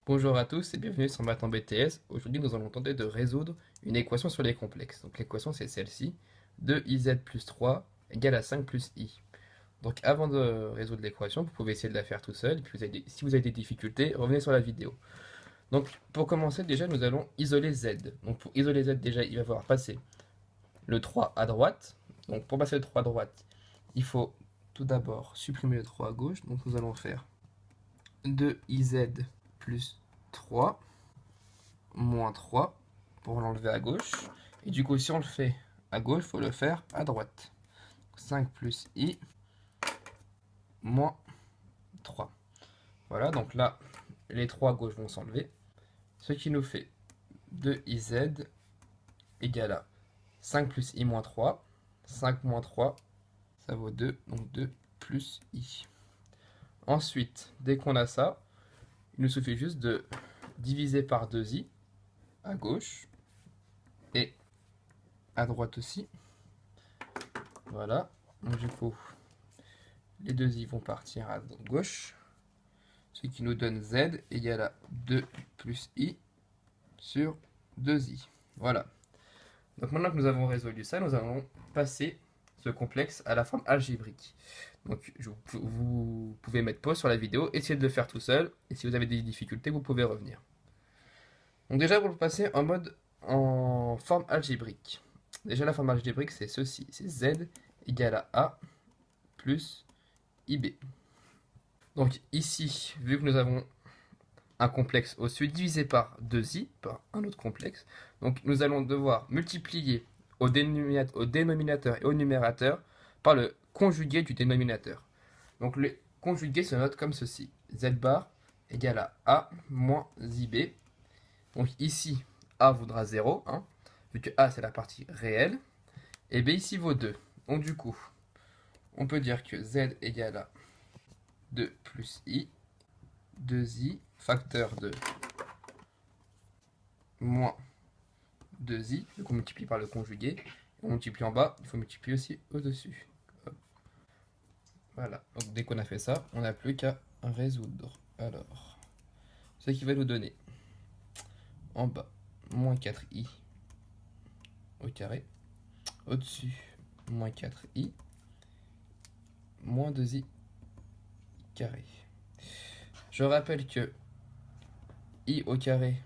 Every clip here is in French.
Bonjour à tous et bienvenue sur Math en BTS. Aujourd'hui, nous allons tenter de résoudre une équation sur les complexes. Donc l'équation c'est celle-ci, 2iz plus 3 égale à 5 plus i. Donc avant de résoudre l'équation, vous pouvez essayer de la faire tout seul. Et puis si vous avez des difficultés, revenez sur la vidéo. Donc pour commencer, déjà nous allons isoler z. Donc pour isoler z, déjà il va falloir passer le 3 à droite. Donc pour passer le 3 à droite, il faut tout d'abord supprimer le 3 à gauche. Donc nous allons faire 2iz plus 3 moins 3 pour l'enlever à gauche. Et du coup, si on le fait à gauche, il faut le faire à droite. 5 plus i moins 3. Voilà, donc là, les 3 à gauche vont s'enlever. Ce qui nous fait 2iz égale à 5 plus i moins 3. 5 moins 3, ça vaut 2, donc 2 plus i. Ensuite, dès qu'on a ça, il nous suffit juste de diviser par 2i à gauche et à droite aussi. Voilà, donc du coup, les deux i vont partir à gauche, ce qui nous donne z égale à 2 plus i sur 2i. Voilà. Donc maintenant que nous avons résolu ça, nous allons passer ce complexe à la forme algébrique. Donc vous pouvez mettre pause sur la vidéo, essayez de le faire tout seul, et si vous avez des difficultés, vous pouvez revenir. Donc déjà, pour le passer en forme algébrique. Déjà, la forme algébrique, c'est ceci. C'est z égale à a plus ib. Donc ici, vu que nous avons un complexe au-dessus divisé par 2i, par un autre complexe, donc nous allons devoir multiplier au dénominateur et au numérateur par le conjugué du dénominateur. Donc le conjugué se note comme ceci. Z bar égale à a moins ib. Donc ici, a vaudra 0, hein, vu que a c'est la partie réelle, et b ici vaut 2. Donc du coup, on peut dire que z égale à 2 plus i, 2i, facteur de moins 2i, donc on multiplie par le conjugué, on multiplie en bas, il faut multiplier aussi au-dessus. Voilà, donc dès qu'on a fait ça, on n'a plus qu'à résoudre. Alors, ce qui va nous donner en bas, moins 4i au carré, au-dessus, moins 4i, moins 2i carré. Je rappelle que i au carré,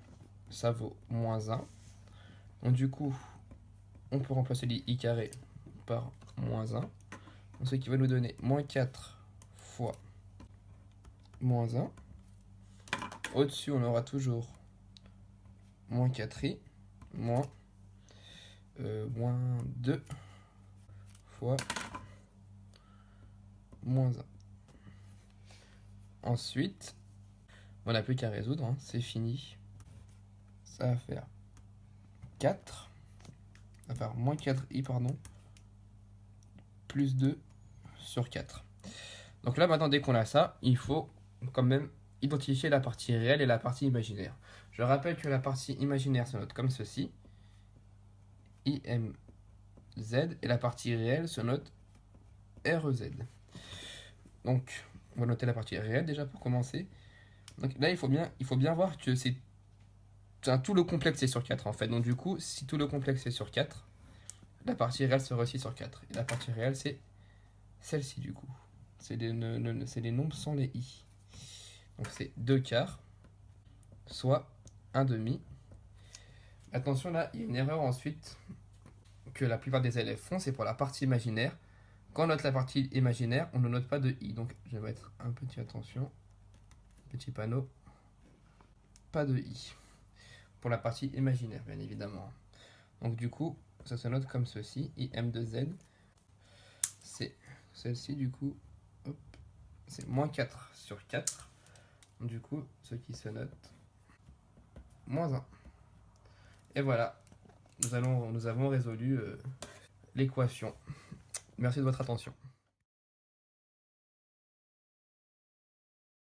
ça vaut moins 1. Donc du coup, on peut remplacer l'i carré par moins 1. Ce qui va nous donner moins 4 fois moins 1. Au-dessus, on aura toujours moins 4i moins 2 fois moins 1. Ensuite, on n'a plus qu'à résoudre, hein, c'est fini. Ça va faire 4. Ça va faire moins 4i, pardon, plus 2 sur 4. Donc là, maintenant, dès qu'on a ça, il faut quand même identifier la partie réelle et la partie imaginaire. Je rappelle que la partie imaginaire se note comme ceci. IMZ et la partie réelle se note REZ. Donc, on va noter la partie réelle déjà pour commencer. Donc là, il faut bien voir que c'est tout le complexe est sur 4 en fait. Donc du coup, si tout le complexe est sur 4, la partie réelle sera aussi sur 4. Et la partie réelle, c'est celle-ci du coup. C'est les nombres sans les i. Donc c'est 2 quarts, soit 1 demi. Attention là, il y a une erreur ensuite que la plupart des élèves font, c'est pour la partie imaginaire. Quand on note la partie imaginaire, on ne note pas de i. Donc je vais mettre un petit attention, petit panneau, pas de i. Pour la partie imaginaire, bien évidemment. Donc du coup, ça se note comme ceci, im de z, c'est celle-ci du coup, c'est moins 4 sur 4. Du coup, ce qui se note moins 1. Et voilà, nous avons résolu l'équation. Merci de votre attention.